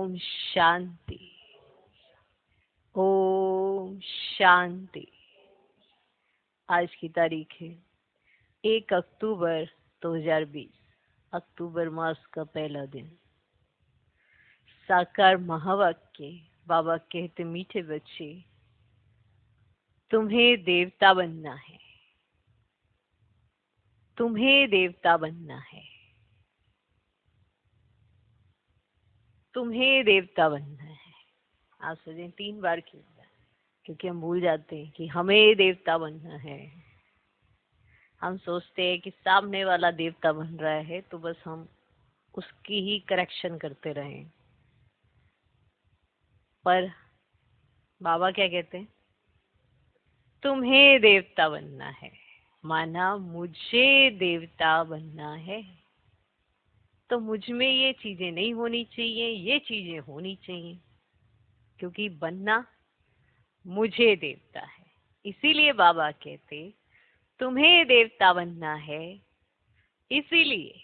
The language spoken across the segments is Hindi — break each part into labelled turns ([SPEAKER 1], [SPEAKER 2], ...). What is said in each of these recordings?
[SPEAKER 1] ओम शांति। ओम शांति। आज की तारीख है 1 अक्टूबर 2020, अक्टूबर मास का पहला दिन। साकार महावाक्य। बाबा कहते, मीठे बच्चे, तुम्हें देवता बनना है, तुम्हें देवता बनना है, तुम्हें देवता बनना है। आप सोचें 3 बार क्यों? क्योंकि हम भूल जाते हैं कि हमें देवता बनना है। हम सोचते हैं कि सामने वाला देवता बन रहा है तो बस हम उसकी ही करेक्शन करते रहें। पर बाबा क्या कहते हैं? तुम्हें देवता बनना है, माना मुझे देवता बनना है। तो मुझ में ये चीजें नहीं होनी चाहिए, ये चीजें होनी चाहिए, क्योंकि बनना मुझे देवता है। इसीलिए बाबा कहते, तुम्हें देवता बनना है, इसीलिए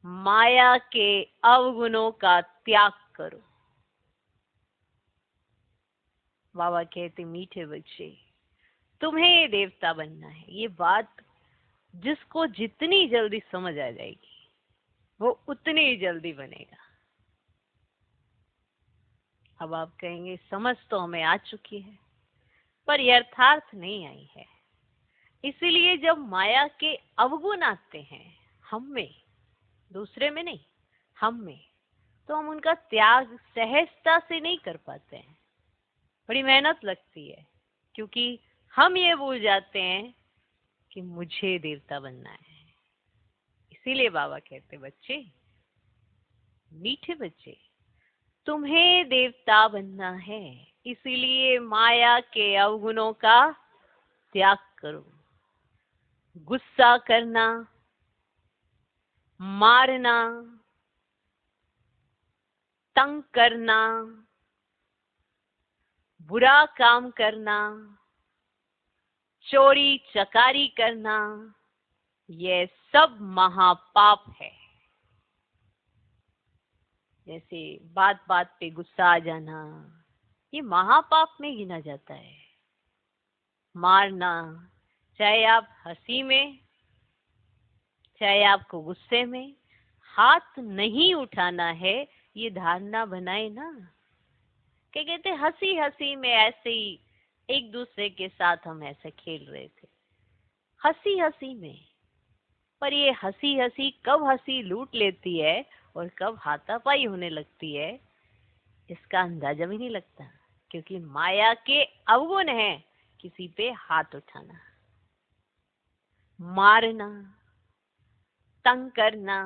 [SPEAKER 1] माया के अवगुणों का त्याग करो। बाबा कहते, मीठे बच्चे, तुम्हें देवता बनना है। ये बात जिसको जितनी जल्दी समझ आ जाएगी वो उतनी जल्दी बनेगा। अब आप कहेंगे, समझ तो हमें आ चुकी है पर यथार्थ नहीं आई है। इसीलिए जब माया के अवगुण आते हैं हम में, दूसरे में नहीं, हम में, तो हम उनका त्याग सहजता से नहीं कर पाते हैं। बड़ी मेहनत लगती है, क्योंकि हम ये भूल जाते हैं कि मुझे देवता बनना है। इसीलिए बाबा कहते, बच्चे, मीठे बच्चे, तुम्हें देवता बनना है, इसीलिए माया के अवगुणों का त्याग करो। गुस्सा करना, मारना, तंग करना, बुरा काम करना, चोरी चकारी करना, ये सब महापाप है। जैसे बात बात पे गुस्सा आ जाना, ये महापाप में गिना जाता है। मारना, चाहे आप हंसी में, चाहे आपको गुस्से में, हाथ नहीं उठाना है, ये धारणा बनाए ना। क्या कहते, हंसी हंसी में ऐसे ही एक दूसरे के साथ हम ऐसे खेल रहे थे, हंसी हंसी में। पर ये हंसी हंसी कब हंसी लूट लेती है और कब हाथापाई होने लगती है, इसका अंदाजा भी नहीं लगता। क्योंकि माया के अवगुण है किसी पे हाथ उठाना, मारना, तंग करना,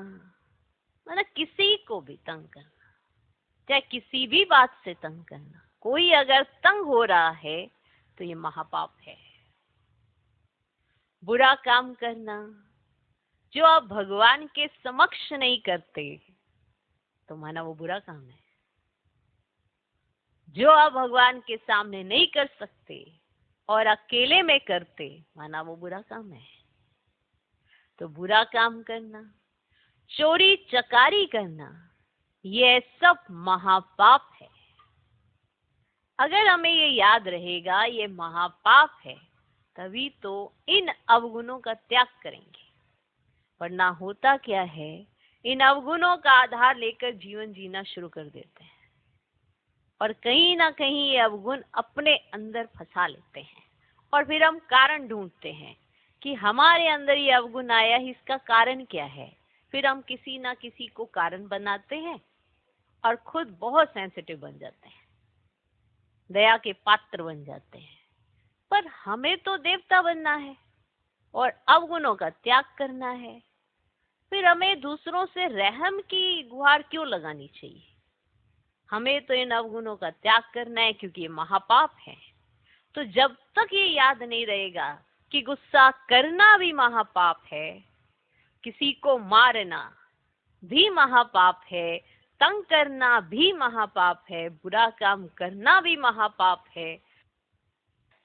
[SPEAKER 1] मतलब किसी को भी तंग करना, चाहे किसी भी बात से तंग करना। कोई अगर तंग हो रहा है तो ये महापाप है। बुरा काम करना, जो आप भगवान के समक्ष नहीं करते तो माना वो बुरा काम है। जो आप भगवान के सामने नहीं कर सकते और अकेले में करते, माना वो बुरा काम है। तो बुरा काम करना, चोरी चकारी करना, ये सब महापाप है। अगर हमें ये याद रहेगा ये महापाप है, तभी तो इन अवगुणों का त्याग करेंगे। वरना होता क्या है, इन अवगुणों का आधार लेकर जीवन जीना शुरू कर देते हैं और कहीं ना कहीं ये अवगुण अपने अंदर फंसा लेते हैं। और फिर हम कारण ढूंढते हैं कि हमारे अंदर ये अवगुण आया, इसका कारण क्या है। फिर हम किसी ना किसी को कारण बनाते हैं और खुद बहुत सेंसिटिव बन जाते हैं, दया के पात्र बन जाते हैं। पर हमें तो देवता बनना है और अवगुणों का त्याग करना है। फिर हमें दूसरों से रहम की गुहार क्यों लगानी चाहिए? हमें तो इन अवगुणों का त्याग करना है, क्योंकि ये महापाप है। तो जब तक ये याद नहीं रहेगा कि गुस्सा करना भी महापाप है, किसी को मारना भी महापाप है, तंग करना भी महापाप है, बुरा काम करना भी महापाप है,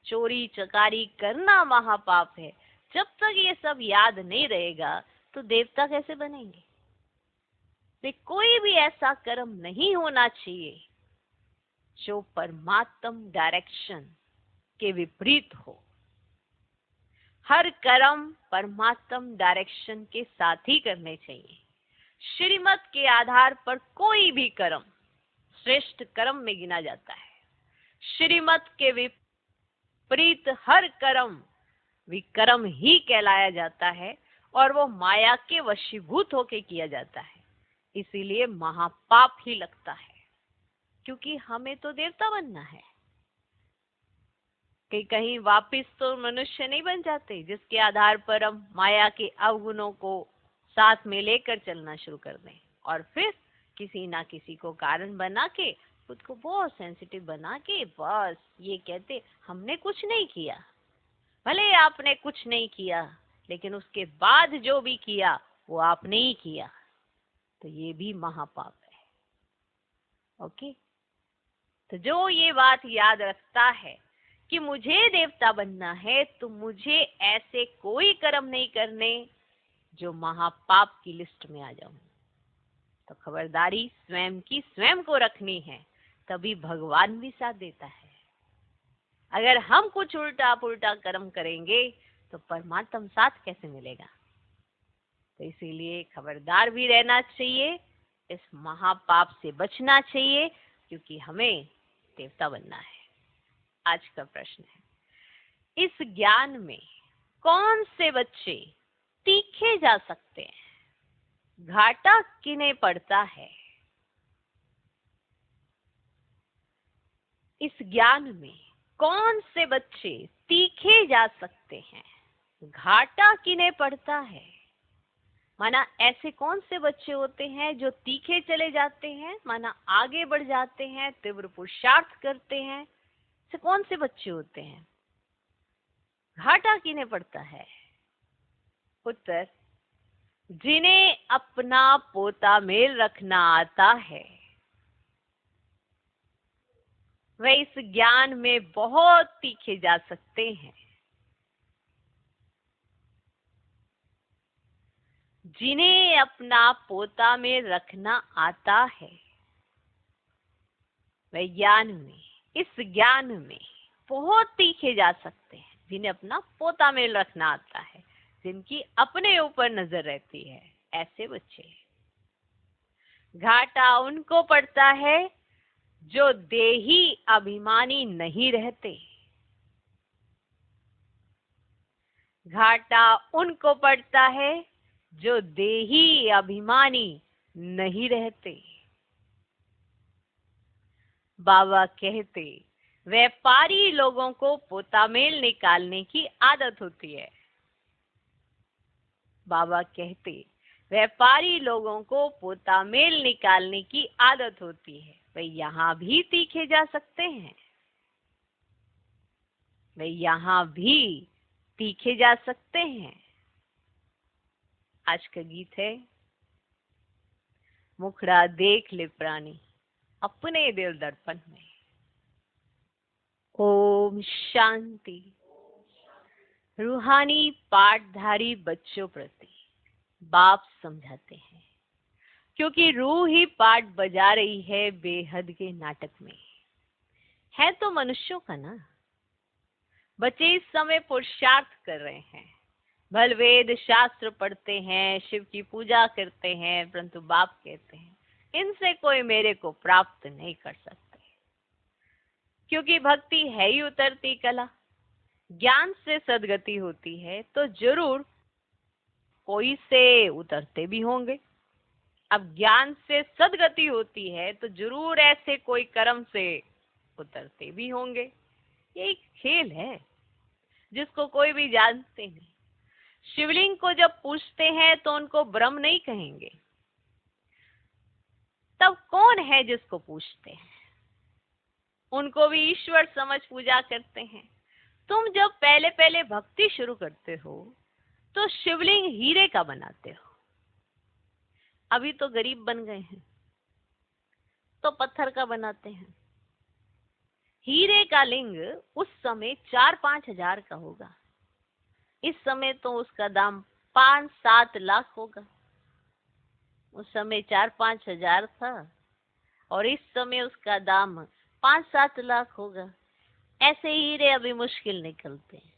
[SPEAKER 1] चोरी चकारी करना महापाप है, जब तक ये सब याद नहीं रहेगा तो देवता कैसे बनेंगे? में कोई भी ऐसा कर्म नहीं होना चाहिए जो परमात्म डायरेक्शन के विपरीत हो। हर कर्म परमात्म डायरेक्शन के साथ ही करने चाहिए। श्रीमत के आधार पर कोई भी कर्म श्रेष्ठ कर्म में गिना जाता है। श्रीमत के विपरीत हर कर्म विकर्म ही कहलाया जाता है और वो माया के वशीभूत होके किया जाता है। इसीलिए महापाप ही लगता है, क्योंकि हमें तो देवता बनना है। कि कहीं वापिस तो मनुष्य नहीं बन जाते, जिसके आधार पर हम माया के अवगुणों को साथ में लेकर चलना शुरू कर दें और फिर किसी ना किसी को कारण बना के खुद को बहुत सेंसिटिव बना के बस ये कहते हमने कुछ नहीं किया। भले आपने कुछ नहीं किया, लेकिन उसके बाद जो भी किया वो आपने ही किया, तो ये भी महापाप है। ओके, तो जो ये बात याद रखता है कि मुझे देवता बनना है, तो मुझे ऐसे कोई कर्म नहीं करने जो महापाप की लिस्ट में आ जाऊं। तो खबरदारी स्वयं की स्वयं को रखनी है, तभी भगवान भी साथ देता है। अगर हम कुछ उल्टा पुल्टा कर्म करेंगे तो परमात्मा साथ कैसे मिलेगा? तो इसीलिए खबरदार भी रहना चाहिए, इस महापाप से बचना चाहिए, क्योंकि हमें देवता बनना है। आज का प्रश्न है, इस ज्ञान में कौन से बच्चे तीखे जा सकते हैं? घाटा किन्हें पड़ता है? इस ज्ञान में कौन से बच्चे तीखे जा सकते हैं? घाटा किन्हें पड़ता है? माना ऐसे कौन से बच्चे होते हैं जो तीखे चले जाते हैं, माना आगे बढ़ जाते हैं, तीव्र पुरुषार्थ करते हैं? ऐसे कौन से बच्चे होते हैं? घाटा किन्हें पड़ता है? उत्तर, जिन्हें अपना पोता मेल रखना आता है, वे इस ज्ञान में बहुत तीखे जा सकते हैं। जिन्हें अपना पोता में रखना आता है, वे ज्ञान में, इस ज्ञान में बहुत तीखे जा सकते हैं। जिन्हें अपना पोता में रखना आता है, जिनकी अपने ऊपर नजर रहती है, ऐसे बच्चे। घाटा उनको पड़ता है जो देही अभिमानी नहीं रहते। घाटा उनको पड़ता है जो देही अभिमानी नहीं रहते। बाबा कहते, व्यापारी लोगों को पोतामेल निकालने की आदत होती है। बाबा कहते, व्यापारी लोगों को पोतामेल निकालने की आदत होती है। वे यहाँ भी तीखे जा सकते हैं, वे यहाँ भी तीखे जा सकते हैं। आज का गीत है, मुखड़ा देख ले प्राणी अपने दिल दर्पण में। ओम शांति। रूहानी पाठधारी बच्चों प्रति बाप समझाते हैं, क्योंकि रूह ही पाठ बजा रही है बेहद के नाटक में। है तो मनुष्यों का ना। बच्चे इस समय पुरुषार्थ कर रहे हैं, भल वेद शास्त्र पढ़ते हैं, शिव की पूजा करते हैं, परंतु बाप कहते हैं इनसे कोई मेरे को प्राप्त नहीं कर सकते, क्योंकि भक्ति है ही उतरती कला। ज्ञान से सदगति होती है तो जरूर कोई से उतरते भी होंगे। अब ज्ञान से सदगति होती है तो जरूर ऐसे कोई कर्म से उतरते भी होंगे। ये एक खेल है जिसको कोई भी जानते नहीं। शिवलिंग को जब पूछते हैं तो उनको ब्रह्म नहीं कहेंगे, तब कौन है जिसको पूछते हैं? उनको भी ईश्वर समझ पूजा करते हैं। तुम जब पहले पहले भक्ति शुरू करते हो तो शिवलिंग हीरे का बनाते हो। अभी तो गरीब बन गए हैं तो पत्थर का बनाते हैं। हीरे का लिंग उस समय 4-5 हजार का होगा, इस समय तो उसका दाम 5-7 लाख होगा। उस समय 4-5 हजार था और इस समय उसका दाम 5-7 लाख होगा। ऐसे हीरे अभी मुश्किल निकलते हैं।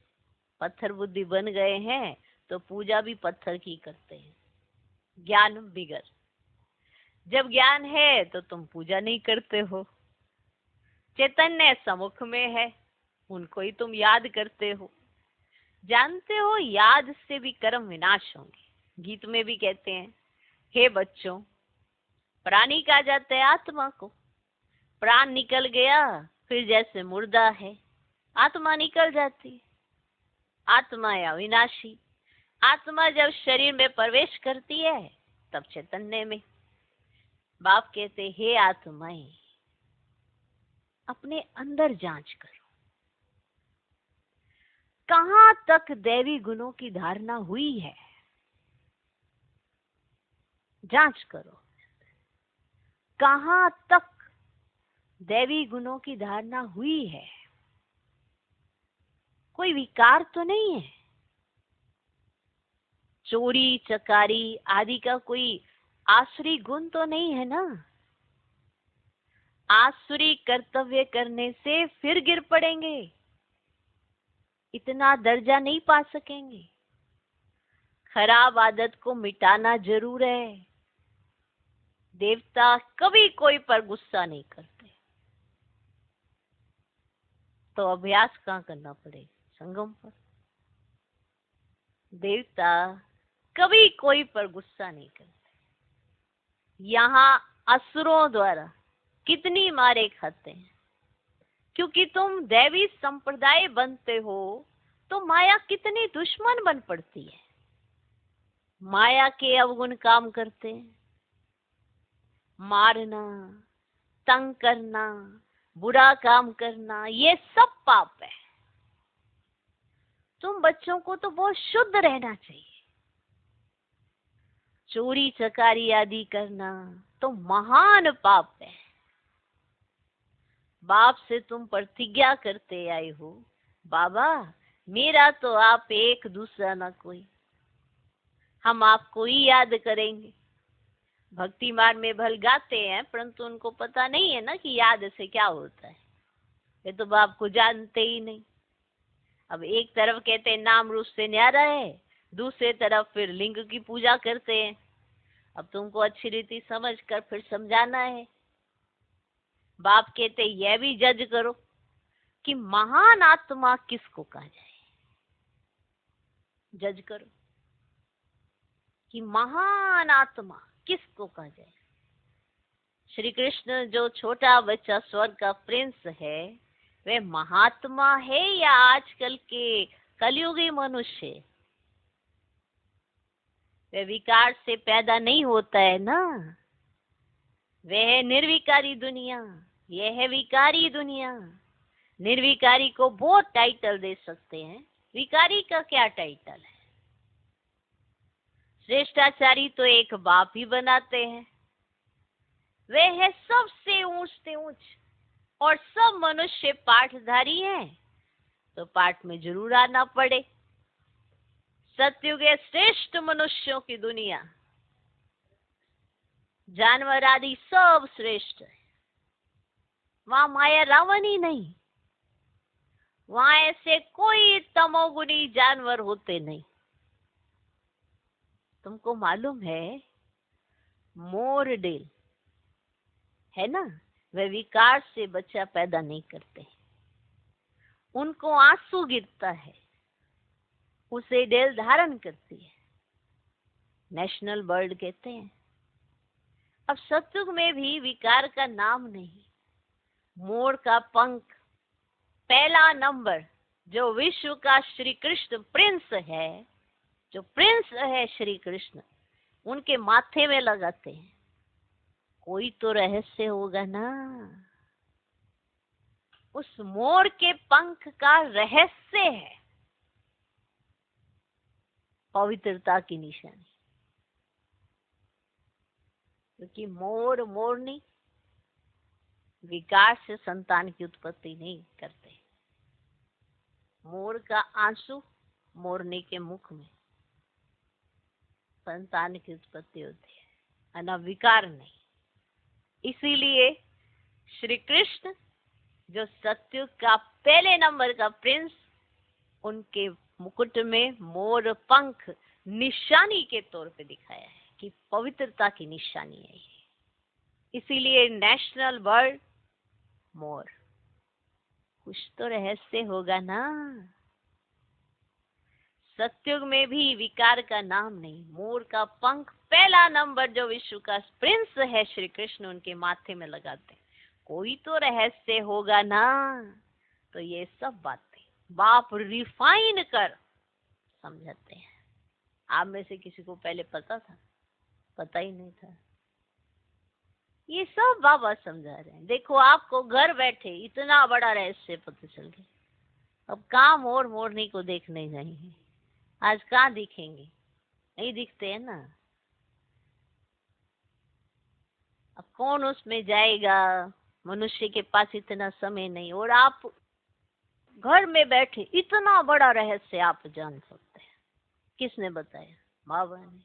[SPEAKER 1] पत्थर बुद्धि बन गए हैं तो पूजा भी पत्थर की करते हैं। ज्ञान बिगड़, जब ज्ञान है तो तुम पूजा नहीं करते हो। चैतन्य समुख में है, उनको ही तुम याद करते हो। जानते हो याद से भी कर्म विनाश होंगे। गीत में भी कहते हैं, हे बच्चों, प्राणी कहा जाता है आत्मा को। प्राण निकल गया फिर जैसे मुर्दा है, आत्मा निकल जाती है। आत्मा या विनाशी। आत्मा जब शरीर में प्रवेश करती है तब चैतन्य में। बाप कहते, हे आत्माएं, अपने अंदर जांच करो, कहां तक दैवी गुणों की धारणा हुई है। जांच करो, कहां तक दैवी गुणों की धारणा हुई है। कोई विकार तो नहीं है। चोरी चकारी आदि का कोई आसुरी गुण तो नहीं है ना। आसुरी कर्तव्य करने से फिर गिर पड़ेंगे, इतना दर्जा नहीं पा सकेंगे। खराब आदत को मिटाना जरूर है। देवता कभी कोई पर गुस्सा नहीं करते, तो अभ्यास कहाँ करना पड़ेगा? संगम पर। देवता कभी कोई पर गुस्सा नहीं करते। यहाँ असुरों द्वारा कितनी मारे खाते हैं, क्योंकि तुम दैवी संप्रदाय बनते हो तो माया कितनी दुश्मन बन पड़ती है। माया के अवगुण काम करते हैं। मारना, तंग करना, बुरा काम करना, ये सब पाप है। तुम बच्चों को तो बहुत शुद्ध रहना चाहिए। चोरी चकारी आदि करना तो महान पाप है। बाप से तुम प्रतिज्ञा करते आए हो, बाबा मेरा तो आप एक, दूसरा ना कोई, हम आपको ही याद करेंगे। भक्ति मार्ग में भल गाते हैं, परंतु उनको पता नहीं है ना कि याद से क्या होता है। वे तो बाप को जानते ही नहीं। अब एक तरफ कहते हैं नाम रूप से न्यारा है, दूसरे तरफ फिर लिंग की पूजा करते हैं। अब तुमको अच्छी रीति समझ कर फिर समझाना है। बाप कहते यह भी जज करो कि महान आत्मा किसको कहा जाए। जज करो कि महान आत्मा किसको कहा जाए। श्री कृष्ण जो छोटा बच्चा स्वर्ग का प्रिंस है, वह महात्मा है या आजकल के कलयुगी मनुष्य? वह विकार से पैदा नहीं होता है ना। वह है निर्विकारी दुनिया, यह है विकारी दुनिया। निर्विकारी को बहुत टाइटल दे सकते हैं, विकारी का क्या टाइटल है? श्रेष्ठाचारी तो एक बाप ही बनाते हैं। वे है सबसे ऊंच से ऊंच, और सब मनुष्य पाठधारी हैं, तो पाठ में जरूर आना पड़े। सतयुग है श्रेष्ठ मनुष्यों की दुनिया, जानवर आदि सब श्रेष्ठ है। वहां माया रावण ही नहीं, वहां ऐसे कोई तमोगुनी जानवर होते नहीं। तुमको मालूम है मोरडेल है ना, वे विकार से बच्चा पैदा नहीं करते। उनको आंसू गिरता है, उसे डेल धारण करती है। नेशनल बर्ड कहते हैं। अब सतयुग में भी विकार का नाम नहीं। मोर का पंख, पहला नंबर, जो विश्व का श्री कृष्ण प्रिंस है, जो प्रिंस है श्री कृष्ण, उनके माथे में लगाते हैं। कोई तो रहस्य होगा ना। उस मोर के पंख का रहस्य है पवित्रता की निशानी। क्योंकि मोर मोरनी विकार से संतान की उत्पत्ति नहीं करते। मोर का आंसू मोरनी के मुख में संतान की उत्पत्ति होती है। है ना, विकार नहीं। इसीलिए श्री कृष्ण जो सत्युग का पहले नंबर का प्रिंस, उनके मुकुट में मोर पंख निशानी के तौर पे दिखाया है कि पवित्रता की निशानी है ये। इसीलिए नेशनल बर्ड मोर। कुछ तो रहस्य होगा ना। सत्युग में भी विकार का नाम नहीं, मोर का पंख पहला नंबर जो विश्व का प्रिंस है श्री कृष्ण, उनके माथे में लगाते हैं। कोई तो रहस्य होगा ना। तो ये सब बातें बाप रिफाइन कर समझाते हैं। आप में से किसी को पहले पता था? पता ही नहीं था। ये सब बाबा समझा रहे हैं। देखो, आपको घर बैठे इतना बड़ा रहस्य पता चल गया। अब काम और मोरनी को देखने जाएंगे। आज कहाँ दिखेंगे? नहीं दिखते हैं ना। अब कौन उसमें जाएगा? मनुष्य के पास इतना समय नहीं। और आप घर में बैठे इतना बड़ा रहस्य आप जान सकते हैं। किसने बताया? बाबा ने।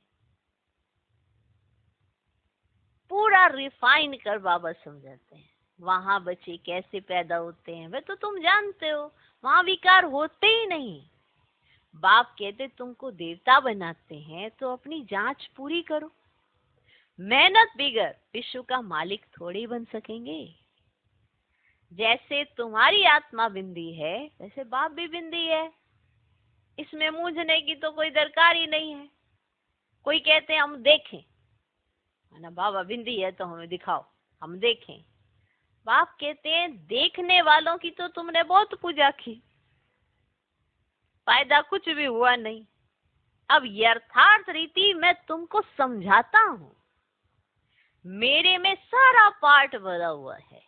[SPEAKER 1] पूरा रिफाइन कर बाबा समझाते हैं। वहां बच्चे कैसे पैदा होते हैं वे तो तुम जानते हो। वहां विकार होते ही नहीं। बाप कहते तुमको देवता बनाते हैं तो अपनी जांच पूरी करो। मेहनत बिगर विश्व का मालिक थोड़ी बन सकेंगे। जैसे तुम्हारी आत्मा बिंदी है वैसे बाप भी बिंदी है। इसमें मूंझने की तो कोई दरकार ही नहीं है। कोई कहते हैं हम देखें, है ना, बाबा बिंदी है तो हमें दिखाओ, हम देखें। बाप कहते हैं देखने वालों की तो तुमने बहुत पूजा की, फायदा कुछ भी हुआ नहीं। अब यथार्थ रीति मैं तुमको समझाता हूं। मेरे में सारा पार्ट भरा हुआ है।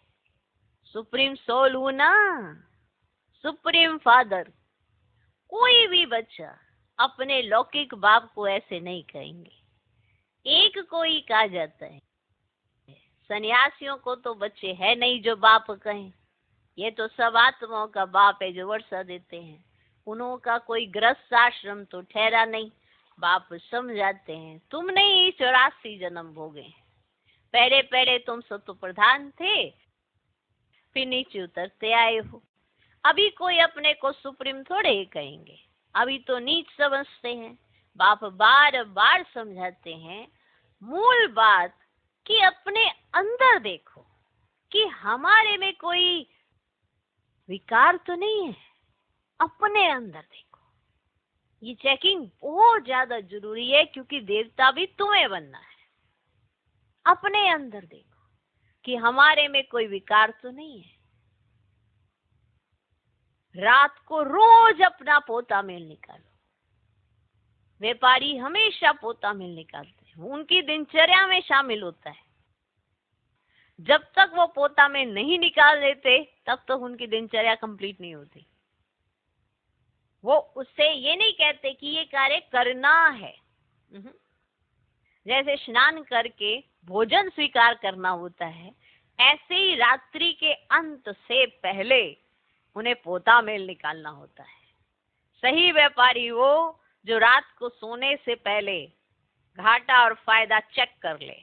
[SPEAKER 1] सुप्रीम सोल हूं ना, सुप्रीम फादर। कोई भी बच्चा अपने लौकिक बाप को ऐसे नहीं कहेंगे। एक को ही कहा जाता है। सन्यासियों को तो बच्चे है नहीं जो बाप कहें। ये तो सब आत्माओं का बाप है जो वर्षा देते हैं। उन्हों का कोई गृहस्थ आश्रम तो ठहरा नहीं। बाप समझाते हैं तुमने ही 84 जन्म भोगे। पहले पहले तुम सत्व प्रधान थे, फिर नीचे उतरते आए हो। अभी कोई अपने को सुप्रीम थोड़े ही कहेंगे, अभी तो नीच समझते हैं। बाप बार बार समझाते हैं मूल बात कि अपने अंदर देखो कि हमारे में कोई विकार तो नहीं है। अपने अंदर देखो। ये चेकिंग बहुत ज्यादा जरूरी है क्योंकि देवता भी तुम्हें बनना है। अपने अंदर देखो कि हमारे में कोई विकार तो नहीं है। रात को रोज अपना पोता मेल निकालो। व्यापारी हमेशा पोता मेल निकालते हैं, उनकी दिनचर्या में शामिल होता है। जब तक वो पोता मेल नहीं निकाल देते तब तक उनकी दिनचर्या कंप्लीट नहीं होती। वो उससे ये नहीं कहते कि ये कार्य करना है। जैसे स्नान करके भोजन स्वीकार करना होता है, ऐसे ही रात्रि के अंत से पहले उन्हें पोता मेल निकालना होता है। सही व्यापारी वो जो रात को सोने से पहले घाटा और फायदा चेक कर ले,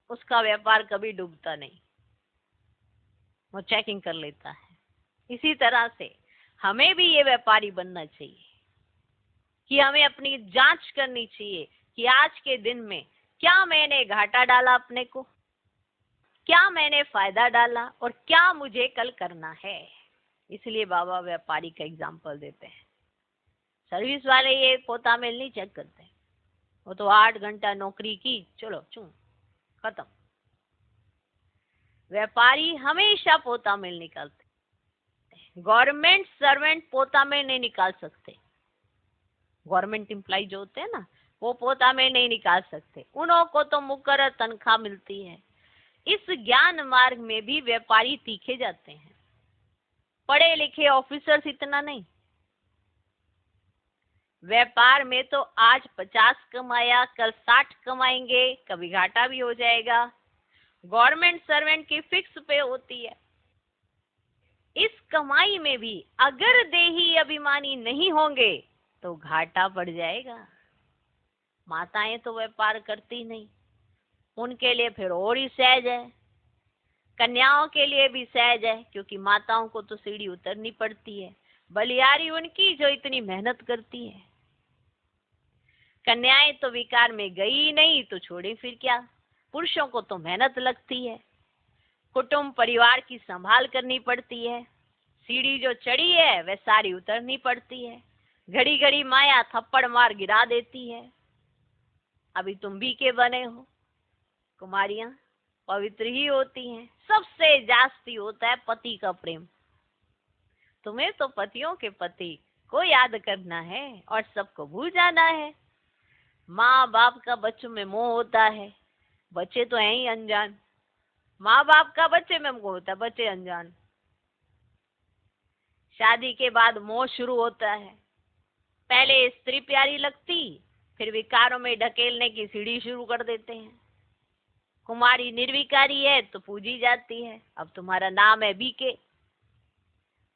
[SPEAKER 1] उसका व्यापार कभी डूबता नहीं। वो चेकिंग कर लेता है। इसी तरह से हमें भी ये व्यापारी बनना चाहिए कि हमें अपनी जांच करनी चाहिए कि आज के दिन में क्या मैंने घाटा डाला अपने को, क्या मैंने फायदा डाला और क्या मुझे कल करना है। इसलिए बाबा व्यापारी का एग्जाम्पल देते हैं। सर्विस वाले ये पोता मेल नहीं चेक करते। वो तो 8 घंटा नौकरी की, चलो चू खत्म। व्यापारी हमेशा पोता मेल निकालते। गवर्नमेंट सर्वेंट पोता मेल नहीं निकाल सकते। गवर्नमेंट एम्प्लॉय जो होते हैं ना, वो पोता मेल नहीं निकाल सकते। उन्हों को तो मुकर्रर तनख्वाह मिलती है। इस ज्ञान मार्ग में भी व्यापारी तीखे जाते हैं। पढ़े लिखे ऑफिसर्स इतना नहीं। व्यापार में तो आज 50 कमाया, कल 60 कमाएंगे, कभी घाटा भी हो जाएगा। गवर्नमेंट सर्वेंट की फिक्स पे होती है। इस कमाई में भी अगर देही अभिमानी नहीं होंगे तो घाटा पड़ जाएगा। माताएं तो व्यापार करती नहीं, उनके लिए फिर और ही सहज है। कन्याओं के लिए भी सहज है, क्योंकि माताओं को तो सीढ़ी उतरनी पड़ती है, बलियारी उनकी जो इतनी मेहनत करती है। कन्याएं तो विकार में गई नहीं तो छोड़ी फिर क्या, पुरुषों को तो मेहनत लगती है, कुटुंब परिवार की संभाल करनी पड़ती है, सीढ़ी जो चढ़ी है वह सारी उतरनी पड़ती है। घड़ी घड़ी माया थप्पड़ मार गिरा देती है। अभी तुम भी के बने हो, कुमारियां पवित्र ही होती हैं। सबसे जास्ती होता है पति का प्रेम। तुम्हें तो पतियों के पति को याद करना है और सबको भूल जाना है। माँ बाप का बच्चों में मोह होता है, बच्चे तो हैं ही अनजान। माँ बाप का बच्चे में मोह होता है, बच्चे अनजान। शादी के बाद मोह शुरू होता है। पहले स्त्री प्यारी लगती, फिर विकारों में ढकेलने की सीढ़ी शुरू कर देते हैं। कुमारी निर्विकारी है तो पूजी जाती है, अब तुम्हारा नाम है बीके,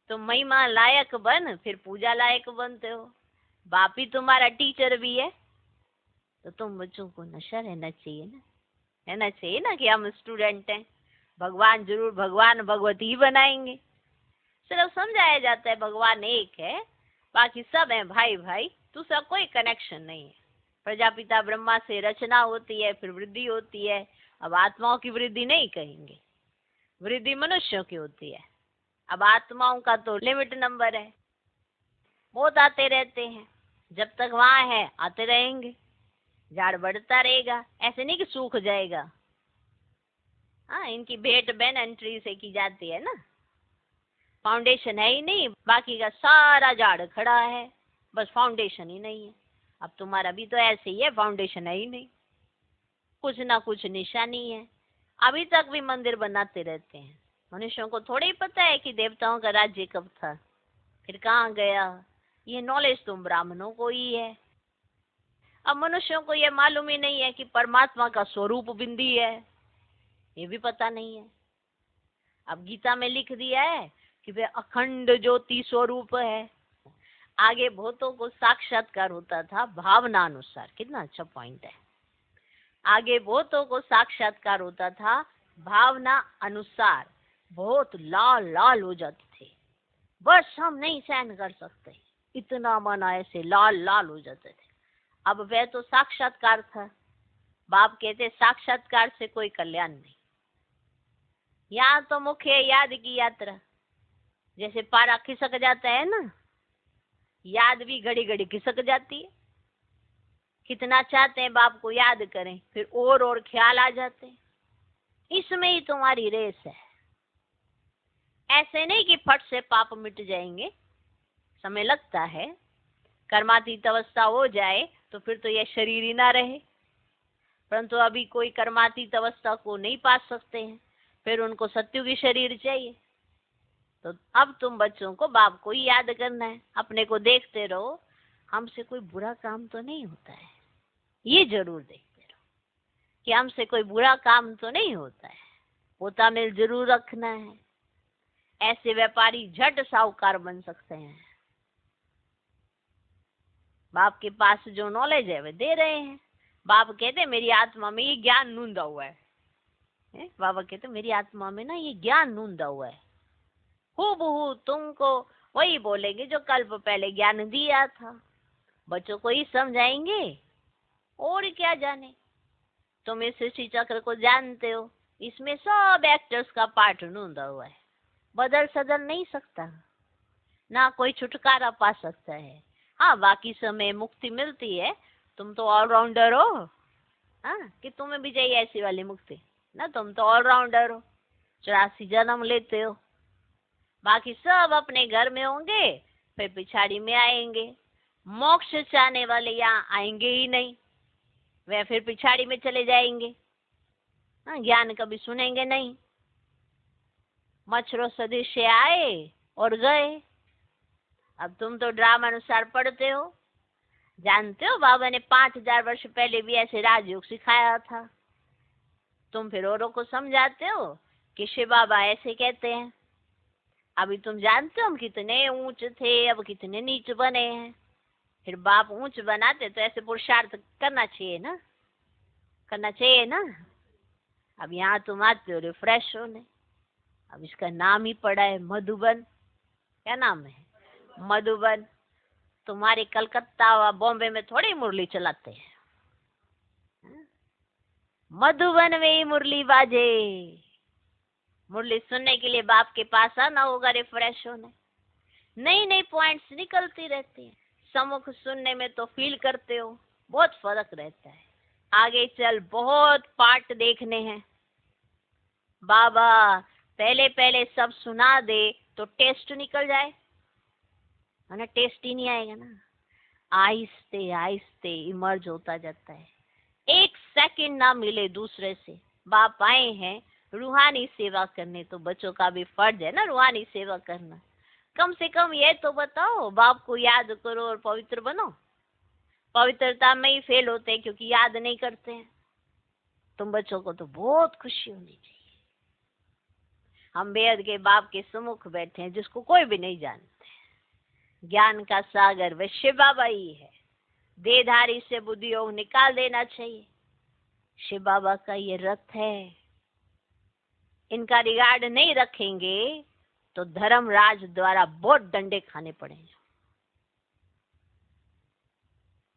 [SPEAKER 1] तुम महिमा लायक बन, फिर पूजा लायक बनते हो। बाप ही तुम्हारा टीचर भी है, तो तुम बच्चों को नशा रहना चाहिए ना, रहना चाहिए ना कि हम स्टूडेंट हैं, भगवान जरूर भगवान भगवती ही बनाएंगे। सिर्फ समझाया जाता है भगवान एक है, बाकी सब है भाई भाई, दूसरा कोई कनेक्शन नहीं है। प्रजापिता ब्रह्मा से रचना होती है, फिर वृद्धि होती है। अब आत्माओं की वृद्धि नहीं कहेंगे, वृद्धि मनुष्यों की होती है। अब आत्माओं का तो लिमिट नंबर है, बहुत आते रहते हैं, जब तक वहां है आते रहेंगे, झाड़ बढ़ता रहेगा, ऐसे नहीं कि सूख जाएगा। हाँ, इनकी भेंट बैन एंट्री से की जाती है ना, फाउंडेशन है ही नहीं, बाकी का सारा झाड़ खड़ा है, बस फाउंडेशन ही नहीं है। अब तुम्हारा भी तो ऐसे ही है, फाउंडेशन है ही नहीं, कुछ ना कुछ निशानी है। अभी तक भी मंदिर बनाते रहते हैं। मनुष्यों को थोड़ा ही पता है कि देवताओं का राज्य कब था, फिर कहाँ गया। ये नॉलेज तुम ब्राह्मणों को ही है। अब मनुष्यों को ये मालूम ही नहीं है कि परमात्मा का स्वरूप बिंदी है, ये भी पता नहीं है। अब गीता में लिख दिया है कि वे अखंड ज्योति स्वरूप है। आगे बहुतों को साक्षात्कार होता था भावना अनुसार, कितना अच्छा पॉइंट है। आगे बहुतों को साक्षात्कार होता था भावना अनुसार, बहुत लाल लाल हो जाते थे, बस हम नहीं सहन कर सकते, इतना मन ऐसे लाल लाल हो जाते थे। अब वह तो साक्षात्कार था। बाप कहते साक्षात्कार से कोई कल्याण नहीं। यहाँ तो मुख्य याद की यात्रा, जैसे पारा खिसक जाता है ना, याद भी घड़ी घड़ी खिसक जाती है। कितना चाहते हैं बाप को याद करें, फिर और ख्याल आ जाते हैं। इसमें ही तुम्हारी रेस है। ऐसे नहीं कि फट से पाप मिट जाएंगे, समय लगता है। कर्मातीत अवस्था हो जाए तो फिर तो यह शरीर ही ना रहे, परंतु अभी कोई कर्मातीत अवस्था को नहीं पा सकते हैं, फिर उनको सत्युगी शरीर चाहिए। तो अब तुम बच्चों को बाप को ही याद करना है, अपने को देखते रहो, हमसे कोई बुरा काम तो नहीं होता है, ये जरूर देखते रहो कि हमसे कोई बुरा काम तो नहीं होता है। पोता मिल जरूर रखना है, ऐसे व्यापारी झट साहूकार बन सकते हैं। बाप के पास जो नॉलेज है वे दे रहे हैं। बाप कहते मेरी आत्मा में ये ज्ञान नूंदा हुआ है, बाबा कहते मेरी आत्मा में ना ये ज्ञान नूंदा हुआ है। हूबहू तुमको वही बोलेंगे जो कल्प पहले ज्ञान दिया था। बच्चों को ही समझाएंगे और क्या जाने। तुम इस सृष्टि चक्र को जानते हो, इसमें सब एक्टर्स का पार्ट नूंदा हुआ है, बदल सदल नहीं सकता, ना कोई छुटकारा पा सकता है। हाँ, बाकी समय मुक्ति मिलती है। तुम तो ऑलराउंडर हो, हाँ, कि तुम्हें भी चाहिए ऐसी वाली मुक्ति ना, तुम तो ऑलराउंडर हो, 84 जन्म लेते हो। बाकी सब अपने घर में होंगे, फिर पिछाड़ी में आएंगे। मोक्ष चाहने वाले यहाँ आएंगे ही नहीं, वे फिर पिछाड़ी में चले जाएंगे। हाँ, ज्ञान कभी सुनेंगे नहीं। मच्छरों सदृश से आए और गए। अब तुम तो ड्रामा अनुसार पढ़ते हो, जानते हो बाबा ने 5000 वर्ष पहले भी ऐसे राजयोग सिखाया था। तुम फिर औरों को समझाते हो कि शिव बाबा ऐसे कहते हैं। अभी तुम जानते हो हम कितने ऊंच थे, अब कितने नीच बने हैं। फिर बाप ऊंच बनाते तो ऐसे पुरुषार्थ करना चाहिए ना, करना चाहिए ना। अब यहाँ तुम आते हो रिफ्रेश होने, अब इसका नाम ही पड़ा है मधुबन। क्या नाम है? मधुबन। तुम्हारे कलकत्ता व बॉम्बे में थोड़ी मुरली चलाते हैं, मधुबन में ही मुरली बाजे। मुरली सुनने के लिए बाप के पास आना होगा रिफ्रेश होने। नई नई पॉइंट्स निकलती रहती हैं। सम्मुख सुनने में तो फील करते हो, बहुत फर्क रहता है। आगे चल बहुत पार्ट देखने हैं। बाबा पहले पहले सब सुना दे तो टेस्ट निकल जाए, है ना? टेस्ट ही नहीं आएगा ना। आहिस्ते आहिस्ते इमर्ज होता जाता है। एक सेकंड ना मिले दूसरे से। बाप आए हैं रूहानी सेवा करने, तो बच्चों का भी फर्ज है ना रूहानी सेवा करना। कम से कम ये तो बताओ, बाप को याद करो और पवित्र बनो। पवित्रता में ही फेल होते हैं क्योंकि याद नहीं करते हैं। तुम बच्चों को तो बहुत खुशी होनी चाहिए। हम बेहद के बाप के सम्मुख बैठे हैं जिसको कोई भी नहीं जानते। ज्ञान का सागर वह शिव बाबा ही है। देहधारी से बुद्धि योग निकाल देना चाहिए। शिव बाबा का ये रथ है। इनका रिगार्ड नहीं रखेंगे तो धर्मराज द्वारा बहुत डंडे खाने पड़ेंगे।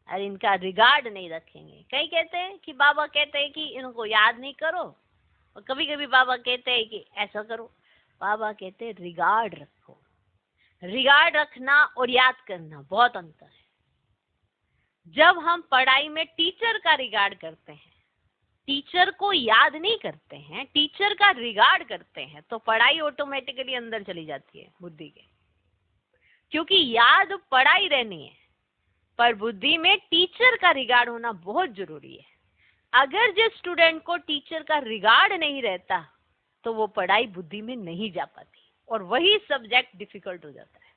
[SPEAKER 1] और इनका रिगार्ड नहीं रखेंगे। कई कहते हैं कि बाबा कहते हैं कि इनको याद नहीं करो, और कभी कभी बाबा कहते हैं कि ऐसा करो। बाबा कहते हैं रिगार्ड रखो। रिगार्ड रखना और याद करना बहुत अंतर है। जब हम पढ़ाई में टीचर का रिगार्ड करते हैं, टीचर को याद नहीं करते हैं, टीचर का रिगार्ड करते हैं, तो पढ़ाई ऑटोमेटिकली अंदर चली जाती है बुद्धि के। क्योंकि याद पढ़ाई रहनी है, पर बुद्धि में टीचर का रिगार्ड होना बहुत जरूरी है। अगर जिस स्टूडेंट को टीचर का रिगार्ड नहीं रहता तो वो पढ़ाई बुद्धि में नहीं जा पाती और वही सब्जेक्ट डिफिकल्ट हो जाता है।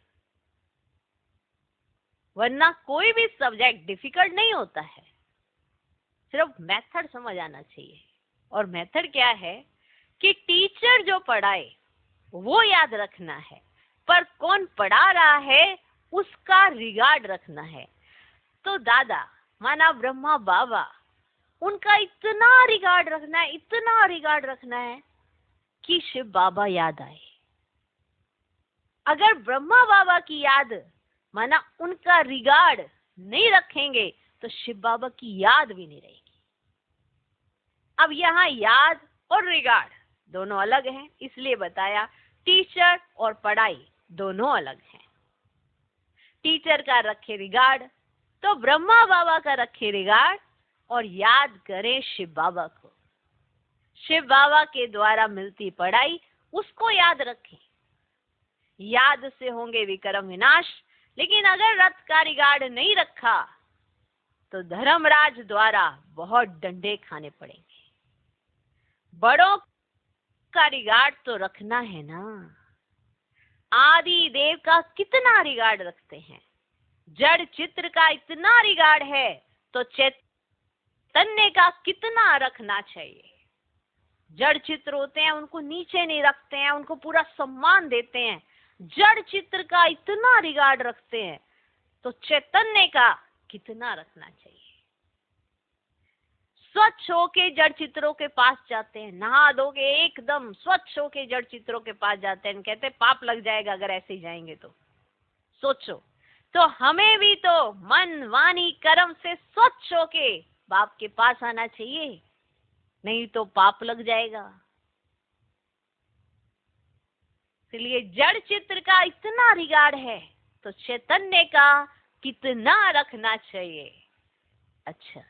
[SPEAKER 1] वरना कोई भी सब्जेक्ट डिफिकल्ट नहीं होता है, सिर्फ मेथड समझ आना चाहिए। और मेथड क्या है कि टीचर जो पढ़ाए वो याद रखना है, पर कौन पढ़ा रहा है उसका रिगार्ड रखना है। तो दादा माना ब्रह्मा बाबा, उनका इतना रिगार्ड रखना है, इतना रिगार्ड रखना है कि शिव बाबा याद आए। अगर ब्रह्मा बाबा की याद माना उनका रिगार्ड नहीं रखेंगे तो शिव बाबा की याद भी नहीं रहेगी। अब यहाँ याद और रिगार्ड दोनों अलग हैं, इसलिए बताया टीचर और पढ़ाई दोनों अलग हैं। टीचर का रखे रिगार्ड तो ब्रह्मा बाबा का रखे रिगार्ड, और याद करें शिव बाबा को। शिव बाबा के द्वारा मिलती पढ़ाई उसको याद रखें। याद से होंगे विक्रम विनाश। लेकिन अगर रथ का रिगार्ड नहीं रखा तो धर्मराज द्वारा बहुत डंडे खाने पड़ेंगे। बड़ों का रिगार्ड तो रखना है ना। आदि देव का कितना रिगार्ड रखते हैं, जड़ चित्र का इतना रिगार्ड है तो चैतन्य का कितना रखना चाहिए। जड़ चित्र होते हैं उनको नीचे नहीं रखते हैं, उनको पूरा सम्मान देते हैं। जड़ चित्र का इतना रिगार्ड रखते हैं तो चैतन्य का कितना रखना चाहिए। स्वच्छ होके जड़ चित्रों के पास जाते हैं, नहा धोके एकदम स्वच्छ होके जड़ चित्रों के पास जाते हैं, कहते हैं पाप लग जाएगा अगर ऐसे ही जाएंगे तो। सोचो, तो हमें भी तो मन वाणी कर्म से स्वच्छ होके बाप के पास आना चाहिए, नहीं तो पाप लग जाएगा। इसलिए जड़ चित्र का इतना रिगार्ड है तो चैतन्य का कितना रखना चाहिए। अच्छा,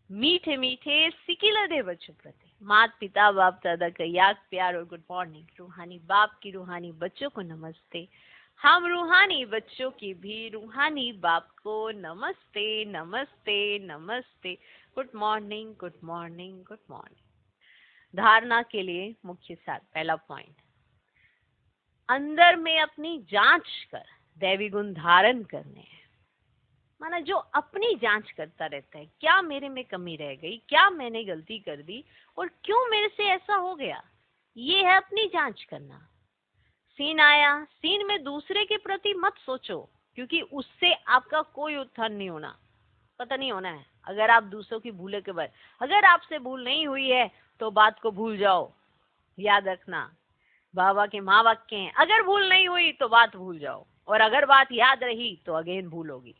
[SPEAKER 1] मीठे मीठे सिकिलदे बच्चों प्रति माता पिता बाप दादा का याद प्यार और गुड मॉर्निंग। रूहानी बाप की रूहानी बच्चों को नमस्ते। हम रूहानी बच्चों की भी रूहानी बाप को नमस्ते नमस्ते नमस्ते। Good morning good morning good morning. धारणा के लिए मुख्य सार। पहला पॉइंट, अंदर में अपनी जांच कर दैवी गुण धारण करने हैं। माना जो अपनी जांच करता रहता है, क्या मेरे में कमी रह गई, क्या मैंने गलती कर दी और क्यों मेरे से ऐसा हो गया, ये है अपनी जांच करना। सीन आया, सीन में दूसरे के प्रति मत सोचो, क्योंकि उससे आपका कोई उत्थान नहीं होना, पता नहीं होना है। अगर आप दूसरों की भूले के बारे, अगर आपसे भूल नहीं हुई है तो बात को भूल जाओ, याद रखना। बाबा के महावाक्य हैं, अगर भूल नहीं हुई तो बात भूल जाओ, और अगर बात याद रही तो अगेन भूल होगी।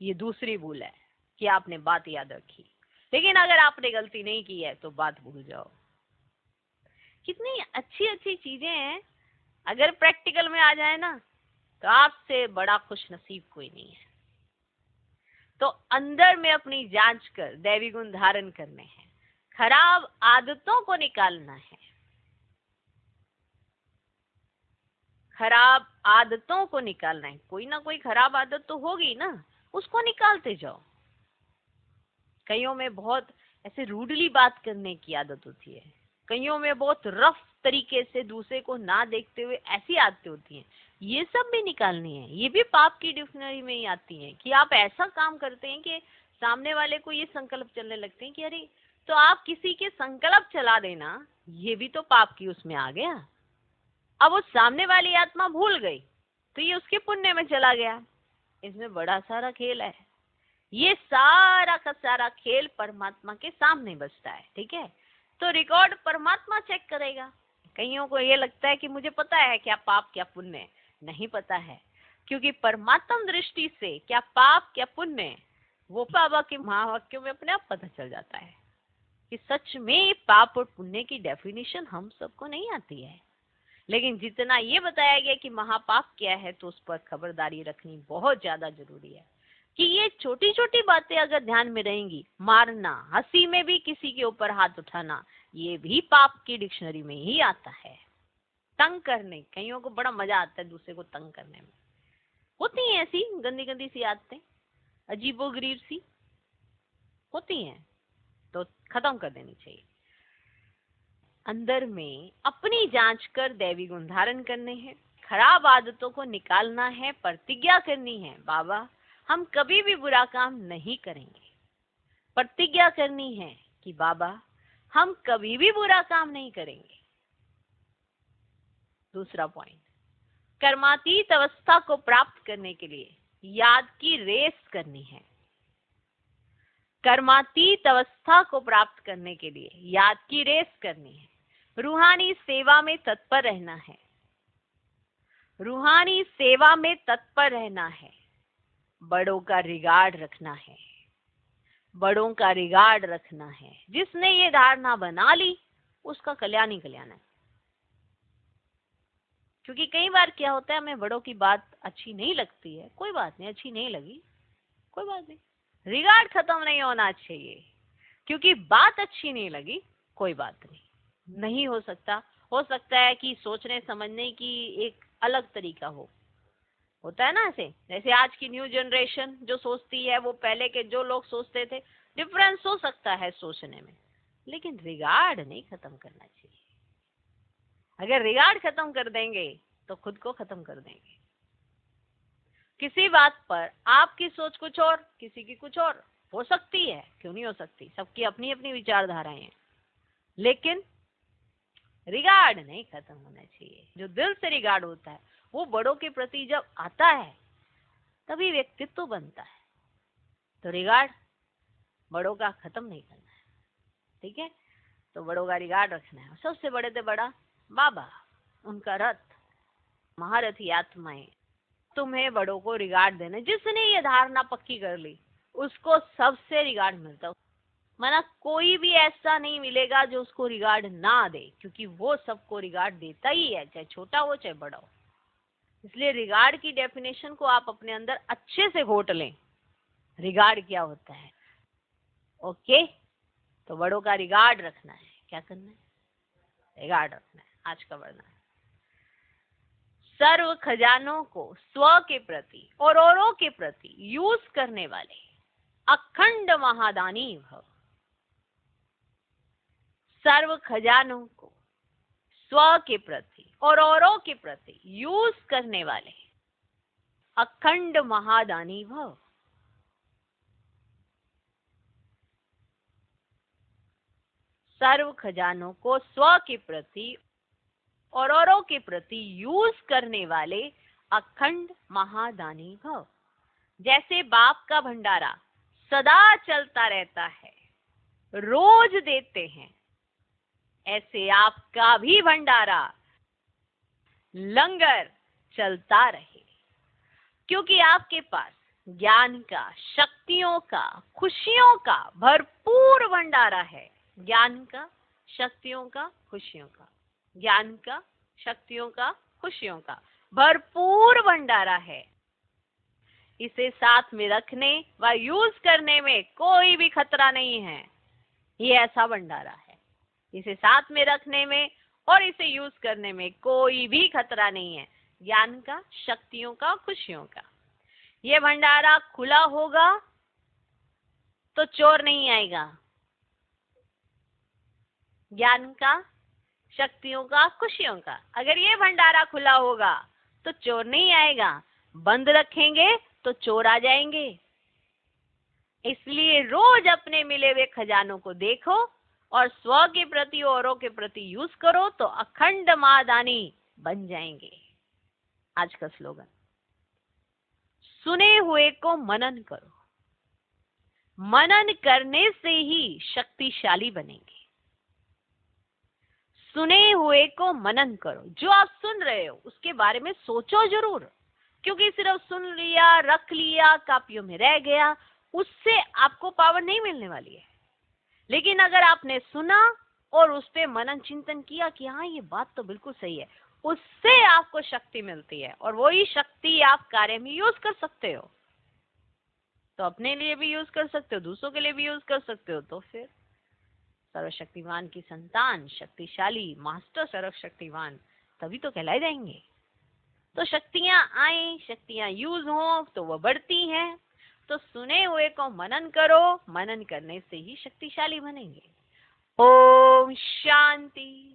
[SPEAKER 1] ये दूसरी भूल है कि आपने बात याद रखी, लेकिन अगर आपने गलती नहीं की है तो बात भूल जाओ। कितनी अच्छी अच्छी चीजें हैं, अगर प्रैक्टिकल में आ जाए ना तो आपसे बड़ा खुश नसीब कोई नहीं है। तो अंदर में अपनी जांच कर दैवी गुण धारण करने हैं, खराब आदतों को निकालना है, खराब आदतों को निकालना है। कोई ना कोई खराब आदत तो होगी ना, उसको निकालते जाओ। कईयों में बहुत ऐसे रूडली बात करने की आदत होती है, कईयों में बहुत रफ तरीके से दूसरे को ना देखते हुए ऐसी आदतें होती हैं। ये सब भी निकालनी है। ये भी पाप की डिक्शनरी में ही आती हैं कि आप ऐसा काम करते हैं कि सामने वाले को ये संकल्प चलने लगते हैं कि अरे, तो आप किसी के संकल्प चला देना, ये भी तो पाप की उसमें आ गया। अब वो सामने वाली आत्मा भूल गई तो ये उसके पुण्य में चला गया। इसमें बड़ा सारा खेल है। ये सारा का सारा खेल परमात्मा के सामने बचता है, ठीक है। तो रिकॉर्ड परमात्मा चेक करेगा। कईयों को ये लगता है कि मुझे पता है क्या पाप क्या पुण्य है, नहीं पता है, क्योंकि परमात्मा दृष्टि से क्या पाप क्या पुण्य वो बाबा के महावाक्यों में अपने आप पता चल जाता है कि सच में पाप और पुण्य की डेफिनेशन हम सबको नहीं आती है। लेकिन जितना ये बताया गया कि महापाप क्या है तो उस पर खबरदारी रखनी बहुत ज्यादा जरूरी है कि ये छोटी छोटी बातें अगर ध्यान में रहेंगी, मारना, हंसी में भी किसी के ऊपर हाथ उठाना, ये भी पाप की डिक्शनरी में ही आता है। तंग करने, कईयों को बड़ा मजा आता है दूसरे को तंग करने में। होती हैं ऐसी गंदी गंदी सी आदतें, अजीबोगरीब सी होती हैं, तो खत्म कर देनी चाहिए। अंदर में अपनी जांच कर दैवी गुण धारण करने हैं, खराब आदतों को निकालना है, प्रतिज्ञा करनी है बाबा हम कभी भी बुरा काम नहीं करेंगे। प्रतिज्ञा करनी है कि बाबा हम कभी भी बुरा काम नहीं करेंगे। दूसरा पॉइंट, कर्मातीत अवस्था को प्राप्त करने के लिए याद की रेस करनी है। कर्मातीत अवस्था को प्राप्त करने के लिए याद की रेस करनी है। रूहानी सेवा में तत्पर रहना है, रूहानी सेवा में तत्पर रहना है। बड़ों का रिगार्ड रखना है, बड़ों का रिगार्ड रखना है। जिसने ये धारणा बना ली उसका कल्याण ही कल्याण है। क्योंकि कई बार क्या होता है, हमें बड़ों की बात अच्छी नहीं लगती है, कोई बात नहीं, अच्छी नहीं लगी कोई बात नहीं, रिगार्ड खत्म नहीं होना चाहिए। क्योंकि बात अच्छी नहीं लगी कोई बात नहीं, नहीं हो सकता है कि सोचने समझने की एक अलग तरीका होता है ना। ऐसे जैसे आज की न्यू जनरेशन जो सोचती है वो पहले के जो लोग सोचते थे, डिफरेंस हो सकता है सोचने में, लेकिन रिगार्ड नहीं खत्म करना चाहिए। अगर रिगार्ड खत्म कर देंगे तो खुद को खत्म कर देंगे। किसी बात पर आपकी सोच कुछ और, किसी की कुछ और हो सकती है, क्यों नहीं हो सकती, सबकी अपनी अपनी विचारधाराएं हैं, लेकिन रिगार्ड नहीं खत्म होना चाहिए। जो दिल से रिगार्ड होता है वो बड़ों के प्रति जब आता है तभी व्यक्तित्व बनता है। तो रिगार्ड बड़ों का खत्म नहीं करना है, ठीक है। तो बड़ों का रिगार्ड रखना है। सबसे बड़े से बड़ा बाबा, उनका रथ, महारथी आत्माएं, तुम्हें बड़ों को रिगार्ड देना। जिसने ये धारणा पक्की कर ली उसको सबसे रिगार्ड मिलता है। माना कोई भी ऐसा नहीं मिलेगा जो उसको रिगार्ड ना दे, क्योंकि वो सबको रिगार्ड देता ही है, चाहे छोटा हो चाहे बड़ा हो। इसलिए रिगार्ड की डेफिनेशन को आप अपने अंदर अच्छे से घोट लें। रिगार्ड क्या होता है, ओके। तो बड़ों का रिगार्ड रखना है। क्या करना है, रिगार्ड रखना है। आज का वर्णन, सर्व खजानों को स्व के प्रति और औरों के प्रति यूज करने वाले अखंड महादानी भव। सर्व खजानों को स्व के प्रति और औरों के प्रति यूज करने वाले अखंड महादानी भव। सर्व खजानों को स्व के प्रति और औरों के प्रति यूज करने वाले अखंड महादानी भव। जैसे बाप का भंडारा सदा चलता रहता है, रोज देते हैं, ऐसे आपका भी भंडारा लंगर चलता रहे, क्योंकि आपके पास ज्ञान का, शक्तियों का, खुशियों का भरपूर भंडारा है। ज्ञान का, शक्तियों का, खुशियों का, ज्ञान का, शक्तियों का, खुशियों का भरपूर भंडारा है। इसे साथ में रखने व यूज करने में कोई भी खतरा नहीं है। ये ऐसा भंडारा है, इसे साथ में रखने में और इसे यूज करने में कोई भी खतरा नहीं है। ज्ञान का, शक्तियों का, खुशियों का। ये भंडारा खुला होगा तो चोर नहीं आएगा। ज्ञान का, शक्तियों का, खुशियों का। अगर ये भंडारा खुला होगा तो चोर नहीं आएगा। बंद रखेंगे तो चोर आ जाएंगे। इसलिए रोज अपने मिले हुए खजानों को देखो और स्व के प्रति, औरों के प्रति यूज करो तो अखंड महादानी बन जाएंगे। आज का स्लोगन, सुने हुए को मनन करो। मनन करने से ही शक्तिशाली बनेंगे। सुने हुए को मनन करो। जो आप सुन रहे हो उसके बारे में सोचो जरूर, क्योंकि सिर्फ सुन लिया, रख लिया, कापियों में रह गया, उससे आपको पावर नहीं मिलने वाली है। लेकिन अगर आपने सुना और उस पे मनन चिंतन किया कि हाँ ये बात तो बिल्कुल सही है, उससे आपको शक्ति मिलती है और वही शक्ति आप कार्य में यूज कर सकते हो। तो अपने लिए भी यूज कर सकते हो, दूसरों के लिए भी यूज कर सकते हो। तो फिर सर्वशक्तिमान की संतान, शक्तिशाली मास्टर सर्वशक्तिमान तभी तो कहलाए जाएंगे। तो शक्तियां आए, शक्तियां यूज हो तो वो बढ़ती हैं। तो सुने हुए को मनन करो, मनन करने से ही शक्तिशाली बनेंगे। ओम शांति।